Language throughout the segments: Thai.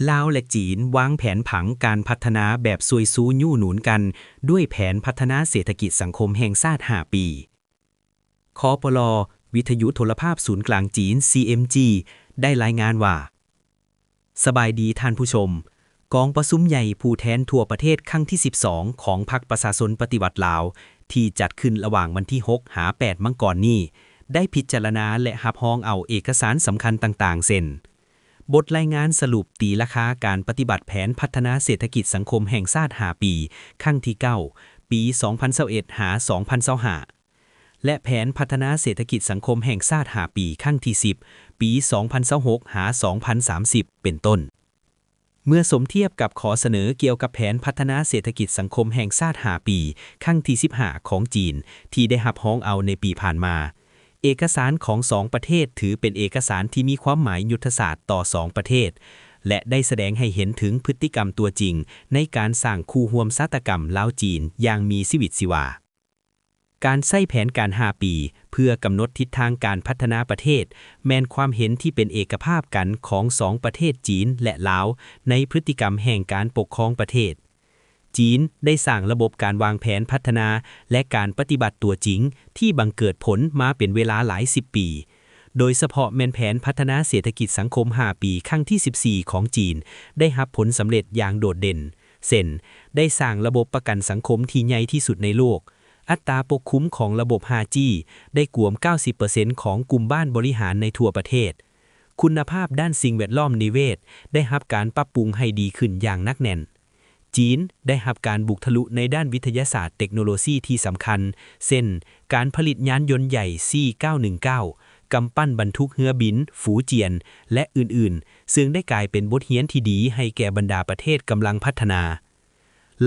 ลาวและจีนวางแผนผังการพัฒนาแบบซวยซูยู่หนุนกันด้วยแผนพัฒนาเศรษฐกิจสังคมแห่งชาติ5 ปีคปลวิทยุโทรภาพศูนย์กลางจีน CMG ได้รายงานว่าสบายดีท่านผู้ชมกองประชุมใหญ่ผู้แทนทั่วประเทศครั้งที่ 12 ของพรรคประชาชนปฏิวัติลาวที่จัดขึ้นระหว่างวันที่ 6 หา 8 มังกรนี้ได้พิจารณาและรับรองเอาเอกสารสำคัญต่างๆเช่นบทรายงานสรุปตีราคาการปฏิบัติแผนพัฒนาเศรษฐกิจสังคมแห่งชาติ5 ปีครั้งที่ 9 ปี 2021 หา 2025และแผนพัฒนาเศรษฐกิจสังคมแห่งชาติ5 ปีครั้งที่ 10 ปี 2026 หา 2030 เป็นต้นเมื่อสมเทียบกับขอเสนอเกี่ยวกับแผนพัฒนาเศรษฐกิจสังคมแห่งชาติ5 ปีครั้งที่ 15 ของจีนที่ได้รับรองเอาในปีผ่านมาเอกสารของ2 ประเทศถือเป็นเอกสารที่มีความหมายยุทธศาสตร์ต่อ2 ประเทศและได้แสดงให้เห็นถึงพฤติกรรมตัวจริงในการสร้างคู่ร่วมชาตกรรมลาวจีนอย่างมีชีวิตชีวาการใช้แผนการ5 ปีเพื่อกำหนดทิศทางการพัฒนาประเทศแม้นความเห็นที่เป็นเอกภาพกันของ2 ประเทศจีนและลาวในพฤติกรรมแห่งการปกครองประเทศจีนได้สร้างระบบการวางแผนพัฒนาและการปฏิบัติตัวจริงที่บังเกิดผลมาเป็นเวลาหลาย10 ปีโดยเฉพาะแม่นแผนพัฒนาเศรษฐกิจสังคม5 ปีครั้งที่ 14 ของจีนได้รับผลสำเร็จอย่างโดดเด่นเช่นได้สร้างระบบประกันสังคมที่ใหญ่ที่สุดในโลกอัตราปกคุ้มของระบบ 5G ได้กวม 90% ของกลุ่มบ้านบริหารในทั่วประเทศคุณภาพด้านสิ่งแวดล้อมนิเวศได้รับการปรับปรุงให้ดีขึ้นอย่างหนักแน่นจีนได้รับการบุกทะลุในด้านวิทยาศาสตร์เทคโนโลยีที่สำคัญเช่นการผลิตยานยนต์ใหญ่ C919 กำปั้นบรรทุกเรือบินฝูเจียนและอื่นๆซึ่งได้กลายเป็นบทเรียนที่ดีให้แก่บรรดาประเทศกำลังพัฒนา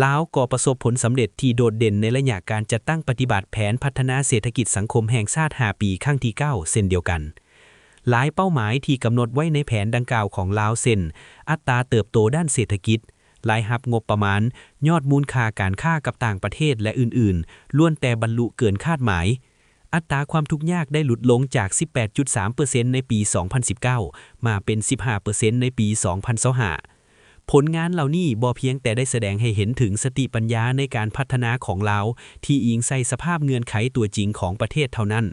ลาวก็ประสบผลสำเร็จที่โดดเด่นในระยะการจัดตั้งปฏิบัติแผนพัฒนาเศรษฐกิจสังคมแห่งชาติ5 ปีครั้งที่ 9 เช่นเดียวกันหลายเป้าหมายที่กำหนดไว้ในแผนดังกล่าวของลาวเช่นอัตราเติบโตด้านเศรษฐกิจรายรับงบประมาณยอดมูลค่าการค้ากับต่างประเทศและอื่นๆล้วนแต่บรรลุเกินคาดหมายอัตราความทุกข์ยากได้หลุดลงจาก 18.3% ในปี 2019 มาเป็น 15% ในปี 2025ผลงานเหล่านี้บ่เพียงแต่ได้แสดงให้เห็นถึงสติปัญญาในการพัฒนาของลาวที่อิงใส่สภาพเงื่อนไขตัวจริงของประเทศเท่านั้น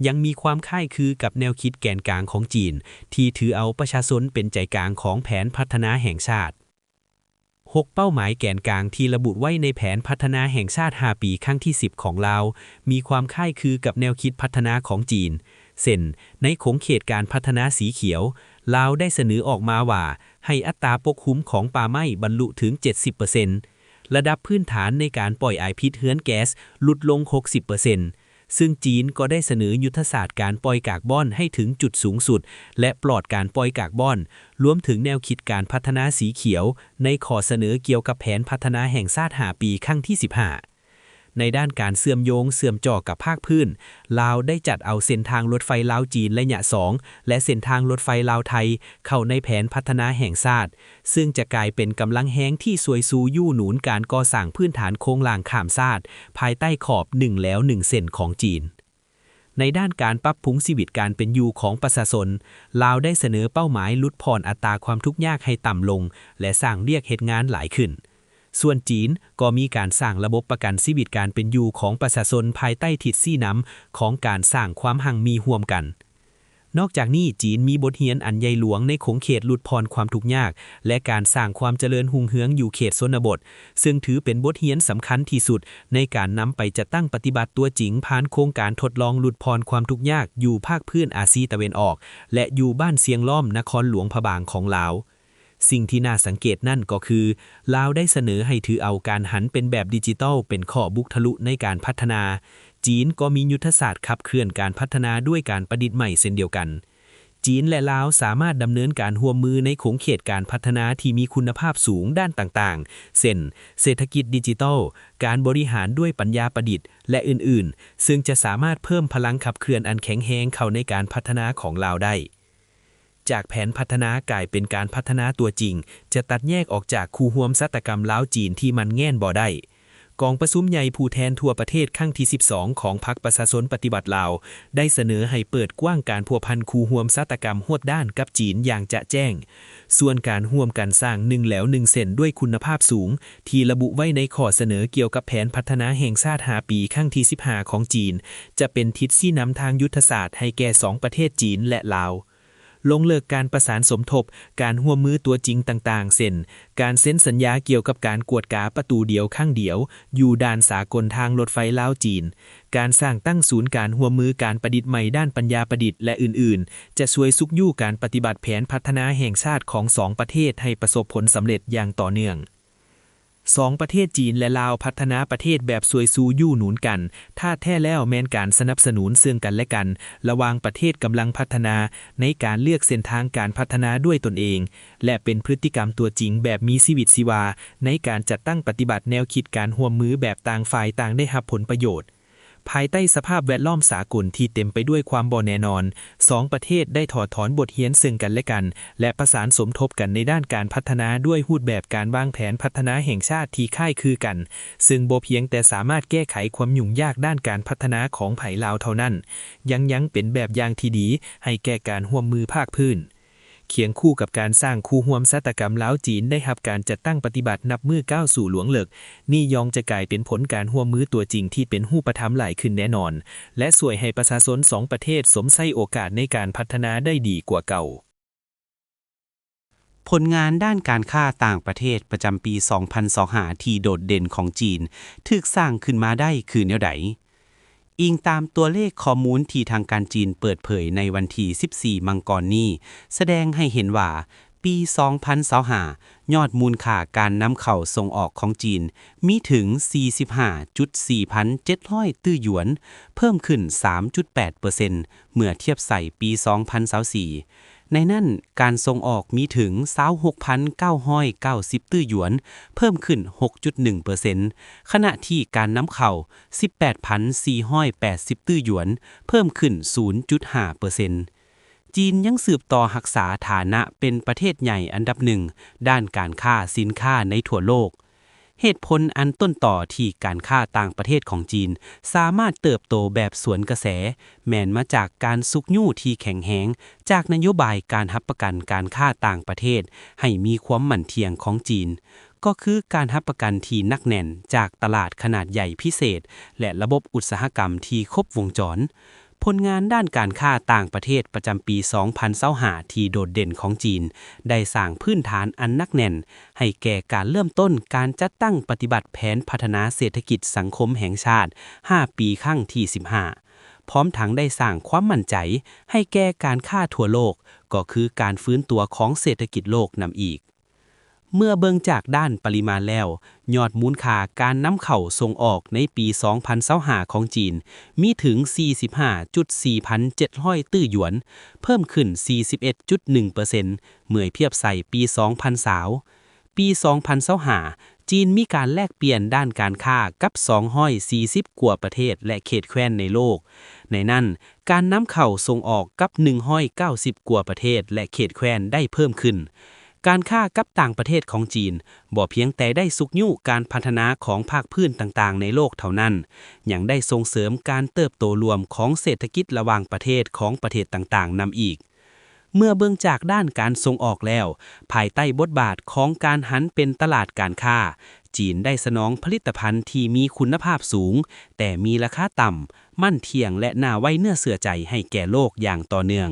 ยังมีความคล้ายคลึงกับแนวคิดแกนกลางของจีนที่ถือเอาประชาชนเป็นใจกลางของแผนพัฒนาแห่งชาติ6 เป้าหมายแกนกลางที่ระบุไว้ในแผนพัฒนาแห่งชาติ5 ปีครั้งที่ 10 ของลาวมีความคล้ายคลึงกับแนวคิดพัฒนาของจีนเช่นในขงเขตการพัฒนาสีเขียวลาวได้เสนอออกมาว่าให้อัตราปกคุ้มของป่าไม้บรรลุถึง 70% ระดับพื้นฐานในการปล่อยไอพิษเรือนแก๊สลดลง 60%ซึ่งจีนก็ได้เสนอยุทธศาสตร์การปล่อยกากบอนให้ถึงจุดสูงสุดและปลอดการปล่อยกากบอนรวมถึงแนวคิดการพัฒนาสีเขียวในข้อเสนอเกี่ยวกับแผนพัฒนาแห่งชาติ5 ปีครั้งที่ 15ในด้านการเชื่อมโยงเชื่อมจ่อกับภาคพื้นลาวได้จัดเอาเส้นทางรถไฟลาวจีนระยะ 2และเส้นทางรถไฟลาวไทยเข้าในแผนพัฒนาแห่งชาติซึ่งจะกลายเป็นกำลังแฮงที่สวยซูยู่หนุนการก่อสร้างพื้นฐานโครงหลังข้ามชาติภายใต้ขอบ1แล้ว1เซนของจีนในด้านการปรับปรุงชีวิตการเป็นอยู่ของประชาชนลาวได้เสนอเป้าหมายลดผ่อนอัตราความทุกข์ยากให้ต่ำลงและสร้างเรียกเหตุงานหลายขึ้นส่วนจีนก็มีการสร้างระบบประกันชีวิตการเป็นอยู่ของประชาชนภายใต้ทิศซี่น้ำของการสร้างความหังมีร่วมกันนอกจากนี้จีนมีบทเรียนอันใหญ่หลวงในขงเขตลดผ่อนความทุกข์ยากและการสร้างความเจริญรุ่งเรืองอยู่เขตชนบทซึ่งถือเป็นบทเรียนสำคัญที่สุดในการนำไปจัดตั้งปฏิบัติตัวจริงผ่านโครงการทดลองลดผ่อนความทุกข์ยากอยู่ภาคพื้นอาซีตะวันออกและอยู่บ้านเสียงล้อมนครหลวงพะบางของลาวสิ่งที่น่าสังเกตนั่นก็คือลาวได้เสนอให้ถือเอาการหันเป็นแบบดิจิทัลเป็นข้อบุกทะลุในการพัฒนาจีนก็มียุทธศาสตร์ขับเคลื่อนการพัฒนาด้วยการประดิษฐ์ใหม่เช่นเดียวกันจีนและลาวสามารถดำเนินการร่วมมือในขงเขตการพัฒนาที่มีคุณภาพสูงด้านต่างๆเช่นเศรษฐกิจดิจิทัลการบริหารด้วยปัญญาประดิษฐ์และอื่นๆซึ่งจะสามารถเพิ่มพลังขับเคลื่อนอันแข็งแรงเข้าในการพัฒนาของลาวได้จากแผนพัฒนากลายเป็นการพัฒนาตัวจริงจะตัดแยกออกจากคู่ร่วมชาตกรรมลาวจีนที่มันแง่นบ่ได้ กองประชุมใหญ่ผู้แทนทั่วประเทศครั้งที่ 12 ของพรรคประชาชนปฏิบัติลาวได้เสนอให้เปิดกว้างการพัวพันคู่ร่วมชาตกรรมโหดด้านกับจีนอย่างจะแจ้งส่วนการร่วมกันสร้าง1แล้ว1เส้นด้วยคุณภาพสูงที่ระบุไว้ในข้อเสนอเกี่ยวกับแผนพัฒนาแห่งชาติ5ปีครั้งที่ 15 ของจีนจะเป็นทิศชี้นำทางยุทธศาสตร์ให้แก่2ประเทศจีนและลาวลงเลิกการประสานสมทบการร่วมมือตัวจริงต่างๆเช่นการเซ็นสัญญาเกี่ยวกับการกวดกาประตูเดียวข้างเดียวอยู่ด่านสากลทางรถไฟลาวจีนการสร้างตั้งศูนย์การร่วมมือการประดิษฐ์ใหม่ด้านปัญญาประดิษฐ์และอื่นๆจะช่วยซุกยู่การปฏิบัติแผนพัฒนาแห่งชาติของ2ประเทศให้ประสบผลสำเร็จอย่างต่อเนื่อง2ประเทศจีนและลาวพัฒนาประเทศแบบซวยซูยู่หนุนกันถ้าแท้แล้วแม้นการสนับสนุนซึ่งกันและกันระหว่างประเทศกำลังพัฒนาในการเลือกเส้นทางการพัฒนาด้วยตนเองและเป็นพฤติกรรมตัวจริงแบบมีชีวิตชีวาในการจัดตั้งปฏิบัติแนวคิดการร่วมมือแบบต่างฝ่ายต่างได้รับผลประโยชน์ภายใต้สภาพแวดล้อมสากลที่เต็มไปด้วยความบ่แน่นอน2ประเทศได้ถอดถอนบทเรียนซึ่งกันและกันและประสานสมทบกันในด้านการพัฒนาด้วยรูปแบบการวางแผนพัฒนาแห่งชาติที่คล้ายคลึงกันซึ่งบ่เพียงแต่สามารถแก้ไขความยุ่งยากด้านการพัฒนาของไผ่ลาวเท่านั้นยังเป็นแบบอย่างที่ดีให้แก่การร่วมมือภาคพื้นเคียงคู่กับการสร้างคู่ร่วมชาตกรรมลาวจีนได้รับการจัดตั้งปฏิบัตินับมือก้าวสู่หลวงเลิกนี่ยองจะกลายเป็นผลการร่วมมือตัวจริงที่เป็นรูปธรรมหลายขึ้นแน่นอนและช่วยให้ประชาชน2ประเทศสมใช้โอกาสในการพัฒนาได้ดีกว่าเก่าผลงานด้านการค้าต่างประเทศประจำปี 2025 ที่โดดเด่นของจีนถูกสร้างขึ้นมาได้คือแนวใดอิงตามตัวเลขข้อมูลที่ทางการจีนเปิดเผยในวันที่ 14 มังกรนี้แสดงให้เห็นว่าปี 2025 ยอดมูลค่าการนำเข้าส่งออกของจีนมีถึง 45.4,700 ตื้อหยวนเพิ่มขึ้น 3.8% เมื่อเทียบใส่ปี 2024ในนั้นการส่งออกมีถึง 26,990 ตื้อหยวนเพิ่มขึ้น 6.1% ขณะที่การนำเข้า 18,480 ตื้อหยวนเพิ่มขึ้น 0.5%จีนยังสืบต่อรักษาฐานะเป็นประเทศใหญ่อันดับหนึ่งด้านการค้าสินค้าในทั่วโลกเหตุผลอันต้นต่อที่การค้าต่างประเทศของจีนสามารถเติบโตแบบสวนกระแสแม้นมาจากการซุกยู่ที่แข็งแรงจากนโยบายการรับประกันการค้าต่างประเทศให้มีความมั่นเที่ยงของจีนก็คือการรับประกันที่นักแน่นจากตลาดขนาดใหญ่พิเศษและระบบอุตสาหกรรมที่ครบวงจรผลงานด้านการค้าต่างประเทศประจำปี 2025 ที่โดดเด่นของจีนได้สร้างพื้นฐานอันนักแน่นให้แก่การเริ่มต้นการจัดตั้งปฏิบัติแผนพัฒนาเศรษฐกิจสังคมแห่งชาติ 5 ปีครั้งที่ 15 พร้อมทั้งได้สร้างความมั่นใจให้แก่การค้าทั่วโลกก็คือการฟื้นตัวของเศรษฐกิจโลกนำอีกเมื่อเบิ่งจากด้านปริมาณแล้วยอดมูลค่าการนำเข้าส่งออกในปี 2025 ของจีนมีถึง 45.4,700 ตื้อหยวนเพิ่มขึ้น 41.1% เมื่อเทียบใส่ปี 2020 ปี 2025 จีนมีการแลกเปลี่ยนด้านการค้ากับ240กว่าประเทศและเขตแคว้นในโลกในนั้นการนำเข้าส่งออกกับ190กว่าประเทศและเขตแคว้นได้เพิ่มขึ้นการค้ากับต่างประเทศของจีนบ่เพียงแต่ได้สุกยู่การพัฒนาของภาคพื้นต่างๆในโลกเท่านั้นยังได้ส่งเสริมการเติบโตรวมของเศรษฐกิจระหว่างประเทศของประเทศต่างๆนำอีกเมื่อเบิ่งจากด้านการส่งออกแล้วภายใต้บทบาทของการหันเป็นตลาดการค้าจีนได้สนองผลิตภัณฑ์ที่มีคุณภาพสูงแต่มีราคาต่ำมั่นเที่ยงและน่าไว้เนื้อเสื่อใจให้แก่โลกอย่างต่อเนื่อง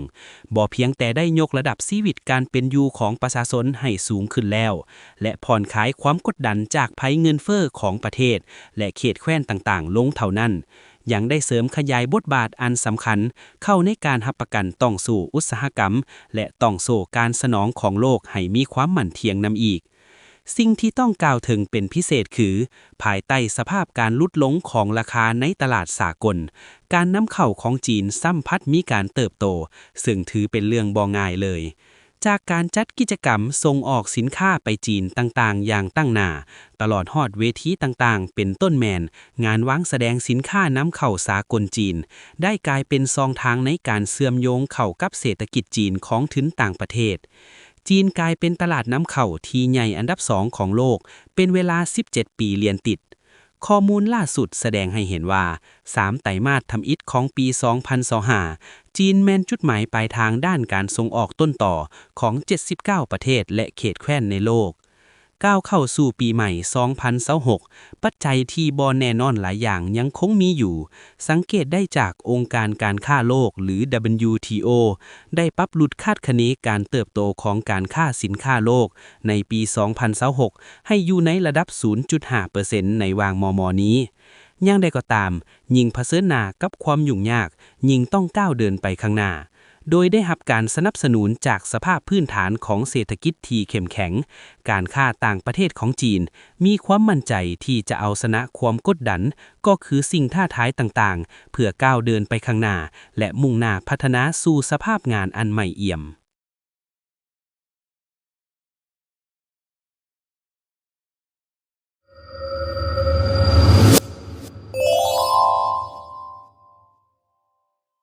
บ่เพียงแต่ได้ยกระดับชีวิตการเป็นอยู่ของประชาชนให้สูงขึ้นแล้วและผ่อนคลายความกดดันจากภัยเงินเฟ้อของประเทศและเขตแคว้นต่างๆลงเท่านั้นยังได้เสริมขยายบทบาทอันสำคัญเข้าในการรับประกันต้องสู่อุตสาหกรรมและต้องสู่การสนองของโลกให้มีความมั่นเที่ยงนำอีกสิ่งที่ต้องกล่าวถึงเป็นพิเศษคือภายใต้สภาพการลดลงของราคาในตลาดสากลการนำเข้าของจีนซ้ำพัดมีการเติบโตซึ่งถือเป็นเรื่องบ่ง่ายเลยจากการจัดกิจกรรมส่งออกสินค้าไปจีนต่างๆอย่างตั้งหน้าตลอดฮอดเวทีต่างๆเป็นต้นแมนงานวางแสดงสินค้านำเข้าสากลจีนได้กลายเป็นช่องทางในการเชื่อมโยงเข้ากับเศรษฐกิจจีนของถึงต่างประเทศจีนกลายเป็นตลาดนำเข้าที่ใหญ่อันดับ2ของโลกเป็นเวลา17ปีเลียนติด ข้อมูลล่าสุดแสดงให้เห็นว่า3ไตรมาสทำอิฐของปี 2025 จีนแม่นจุดหมายปลายทางด้านการส่งออกต้นต่อของ 79 ประเทศและเขตแคว้นในโลกก้าวเข้าสู่ปีใหม่ 2026 ปัจจัยที่บ่แน่นอนหลายอย่างยังคงมีอยู่ สังเกตได้จากองค์การการค้าโลกหรือ WTO ได้ปรับลดคาดคะเนการเติบโตของการค้าสินค้าโลกในปี 2026 ให้อยู่ในระดับ 0.5% ในวางมม. นี้อย่างใดก็ตามยิ่งเผชิญหน้ากับความยุ่งยากยิ่งต้องก้าวเดินไปข้างหน้าโดยได้รับการสนับสนุนจากสภาพพื้นฐานของเศรษฐกิจที่เข้มแข็งการค้าต่างประเทศของจีนมีความมั่นใจที่จะเอาชนะความกดดันก็คือสิ่งท้าทายต่างๆเพื่อก้าวเดินไปข้างหน้าและมุ่งหน้าพัฒนาสู่สภาพงานอันใหม่เอี่ยม